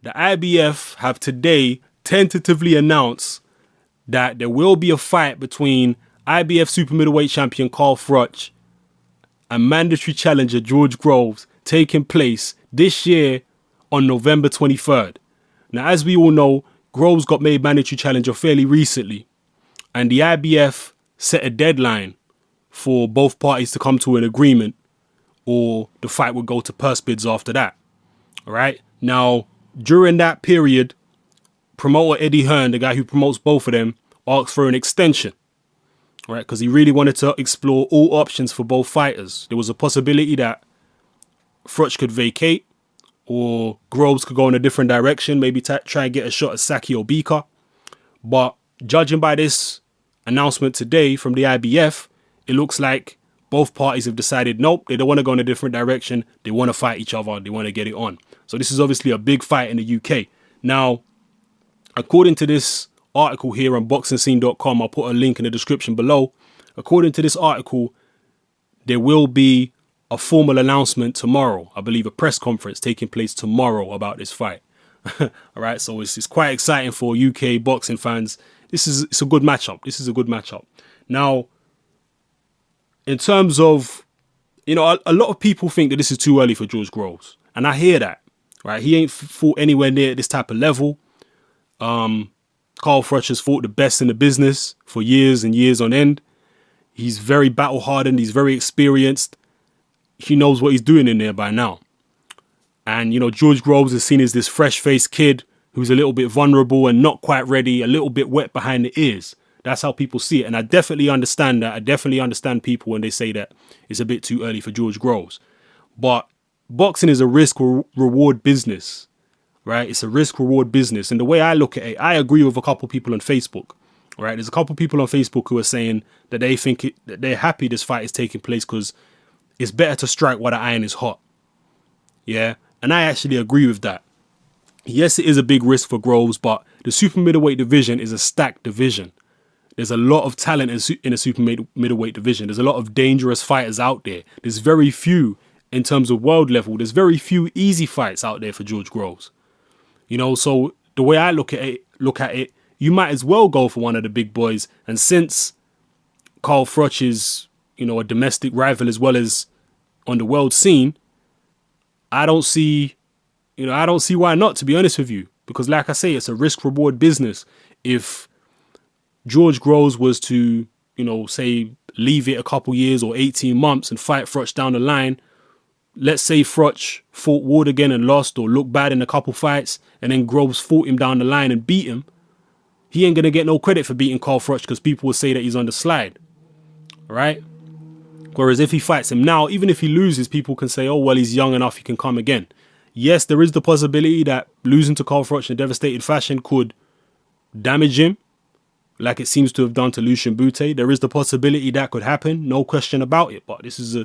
the IBF have today tentatively announced that there will be a fight between IBF super middleweight champion Carl Froch and mandatory challenger George Groves taking place this year on November 23rd. Now, as we all know, Groves got made mandatory challenger fairly recently, and the IBF set a deadline for both parties to come to an agreement, or the fight would go to purse bids after that. All right. Now, during that period, promoter Eddie Hearn, the guy who promotes both of them, asked for an extension, right? Because he really wanted to explore all options for both fighters. There was a possibility that Froch could vacate, or Groves could go in a different direction, maybe try and get a shot at Saki or Bika. But judging by this announcement today from the IBF, it looks like both parties have decided, nope, they don't want to go in a different direction. They want to fight each other. They want to get it on. So this is obviously a big fight in the UK. Now, according to this article here on boxingscene.com, I'll put a link in the description below. According to this article, there will be a formal announcement tomorrow. I believe a press conference taking place tomorrow about this fight. All right, so it's quite exciting for UK boxing fans. It's a good matchup. This is a good matchup. Now, in terms of, a lot of people think that this is too early for George Groves, and I hear that. Right, he ain't fought anywhere near this type of level. Carl Froch has fought the best in the business for years and years on end. He's very battle hardened. He's very experienced. He knows what he's doing in there by now. And, George Groves is seen as this fresh-faced kid who's a little bit vulnerable and not quite ready, a little bit wet behind the ears. That's how people see it. And I definitely understand that. I definitely understand people when they say that it's a bit too early for George Groves. But boxing is a risk-reward business, right? It's a risk-reward business. And the way I look at it, I agree with a couple people on Facebook, right? There's a couple people on Facebook who are saying that they think that they're happy this fight is taking place because it's better to strike while the iron is hot. Yeah. And I actually agree with that. Yes, it is a big risk for Groves, but the super middleweight division is a stacked division. There's a lot of talent in the super middleweight division. There's a lot of dangerous fighters out there. There's very few in terms of world level. There's very few easy fights out there for George Groves. So the way I look at it, you might as well go for one of the big boys. And since Carl Froch is, a domestic rival as well as on the world scene, I don't see why not, to be honest with you. Because like I say, it's a risk-reward business. If George Groves was to, say, leave it a couple years or 18 months and fight Froch down the line, let's say Froch fought Ward again and lost, or looked bad in a couple fights, and then Groves fought him down the line and beat him, he ain't going to get no credit for beating Carl Froch because people will say that he's on the slide. Right? Whereas if he fights him now, even if he loses, people can say, oh, well, he's young enough, he can come again. Yes, there is the possibility that losing to Carl Froch in a devastated fashion could damage him, like it seems to have done to Lucian Bute. There is the possibility that could happen, no question about it. But this is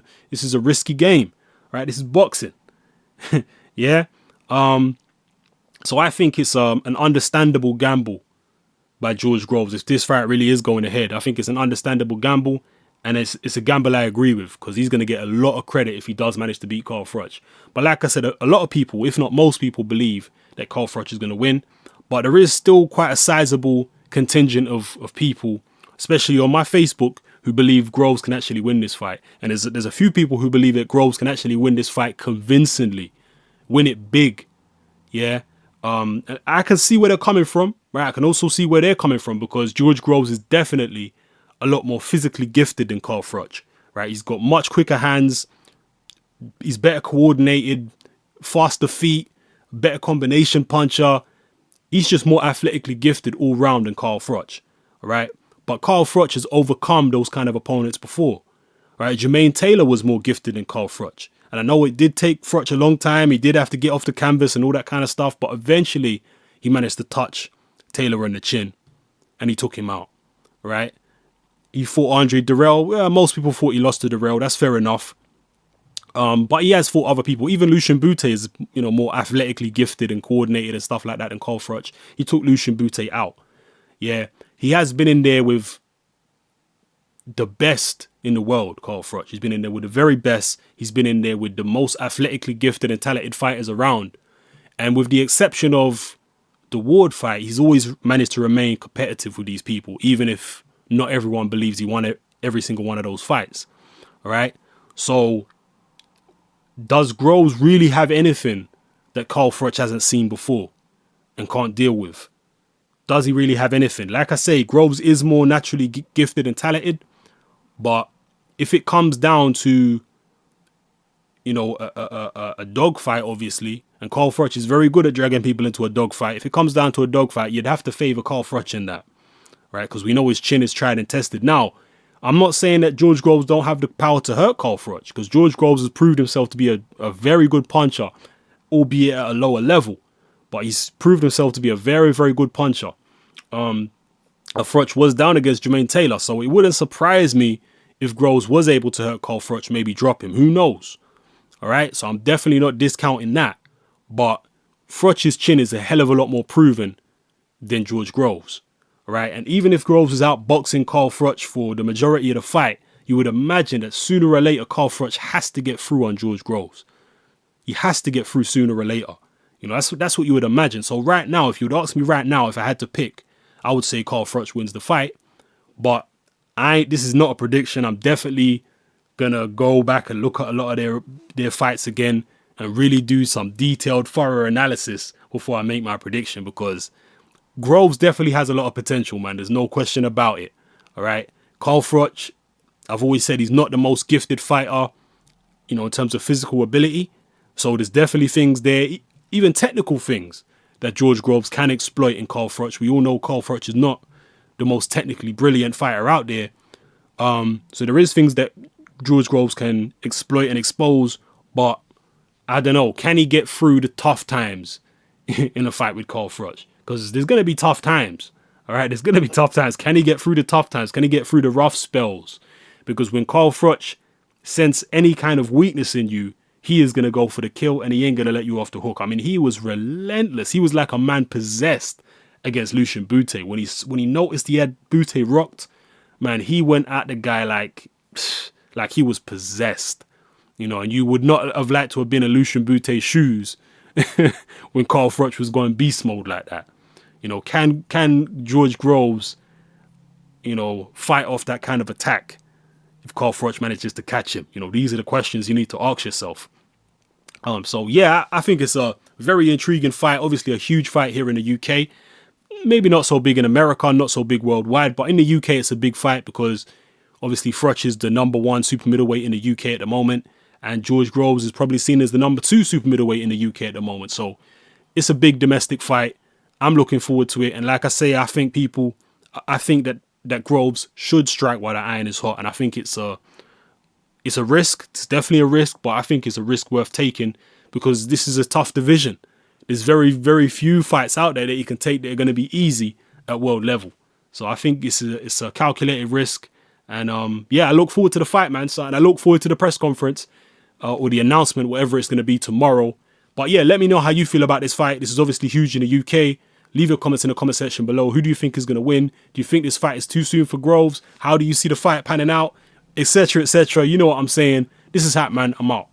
a risky game, right? This is boxing. Yeah. So I think it's an understandable gamble by George Groves. If this fight really is going ahead, I think it's an understandable gamble. And it's a gamble I agree with, because he's going to get a lot of credit if he does manage to beat Carl Froch. But like I said, a lot of people, if not most people, believe that Carl Froch is going to win. But there is still quite a sizable contingent of people, especially on my Facebook, who believe Groves can actually win this fight. And there's a few people who believe that Groves can actually win this fight convincingly, win it big. Yeah. I can see where they're coming from, right? I can also see where they're coming from, because George Groves is definitely a lot more physically gifted than Carl Froch, right? He's got much quicker hands. He's better coordinated, faster feet, better combination puncher. He's just more athletically gifted all round than Carl Froch, right? But Carl Froch has overcome those kind of opponents before, right? Jermaine Taylor was more gifted than Carl Froch. And I know it did take Froch a long time. He did have to get off the canvas and all that kind of stuff. But eventually he managed to touch Taylor in the chin and he took him out, right? He fought Andre Dirrell. Well, most people thought he lost to Dirrell. That's fair enough. But he has fought other people. Even Lucian Bute is, more athletically gifted and coordinated and stuff like that than Carl Froch. He took Lucian Bute out. Yeah. He has been in there with the best in the world, Carl Froch. He's been in there with the very best. He's been in there with the most athletically gifted and talented fighters around. And with the exception of the Ward fight, he's always managed to remain competitive with these people, even if not everyone believes he won every single one of those fights. All right. So does Groves really have anything that Carl Froch hasn't seen before and can't deal with? Does he really have anything? Like I say, Groves is more naturally gifted and talented. But if it comes down to, you know, a dogfight, obviously, and Carl Froch is very good at dragging people into a dogfight. If it comes down to a dogfight, you'd have to favor Carl Froch in that, right? Because we know his chin is tried and tested. Now, I'm not saying that George Groves don't have the power to hurt Carl Froch, because George Groves has proved himself to be a very good puncher, albeit at a lower level. But he's proved himself to be a very, very good puncher. Froch was down against Jermaine Taylor, so it wouldn't surprise me if Groves was able to hurt Carl Froch, maybe drop him. Who knows? All right, so I'm definitely not discounting that. But Froch's chin is a hell of a lot more proven than George Groves. All right, and even if Groves was out boxing Carl Froch for the majority of the fight, you would imagine that sooner or later Carl Froch has to get through on George Groves. He has to get through sooner or later. You know, that's what you would imagine. So right now, if you would ask me right now, if I had to pick, I would say Carl Froch wins the fight. But this is not a prediction. I'm definitely gonna go back and look at a lot of their fights again and really do some detailed, thorough analysis before I make my prediction, because Groves definitely has a lot of potential, man. There's no question about it. All right. Carl Froch, I've always said he's not the most gifted fighter, you know, in terms of physical ability. So there's definitely things there, even technical things, that George Groves can exploit in Carl Froch. We all know Carl Froch is not the most technically brilliant fighter out there. So there is things that George Groves can exploit and expose, but I don't know. Can he get through the tough times in a fight with Carl Froch? Because there's going to be tough times. All right, there's going to be tough times. Can he get through the tough times? Can he get through the rough spells? Because when Carl Froch sense any kind of weakness in you, he is going to go for the kill and he ain't going to let you off the hook. I mean, he was relentless. He was like a man possessed against Lucien Bute. When he noticed he had Bute rocked, man, he went at the guy like he was possessed. You know, and you would not have liked to have been in Lucien Bute's shoes when Carl Froch was going beast mode like that. You know, can George Groves, you know, fight off that kind of attack if Carl Froch manages to catch him? You know, these are the questions you need to ask yourself. So yeah, I think it's a very intriguing fight. Obviously a huge fight here in the UK. Maybe not so big in America, not so big worldwide, but in the UK it's a big fight because obviously Froch is the #1 super middleweight in the UK at the moment, and George Groves is probably seen as the #2 super middleweight in the UK at the moment. So it's a big domestic fight. I'm looking forward to it. And like I say, I think that Groves should strike while the iron is hot. And I think it's a risk. It's definitely a risk, but I think it's a risk worth taking because this is a tough division. There's very, very few fights out there that you can take that are going to be easy at world level. So I think it's a calculated risk. And yeah, I look forward to the fight, man. So, and I look forward to the press conference or the announcement, whatever it's going to be tomorrow. But yeah, let me know how you feel about this fight. This is obviously huge in the UK. Leave your comments in the comment section below. Who do you think is going to win? Do you think this fight is too soon for Groves? How do you see the fight panning out? Etc, etc. You know what I'm saying. This is Hatman. I'm out.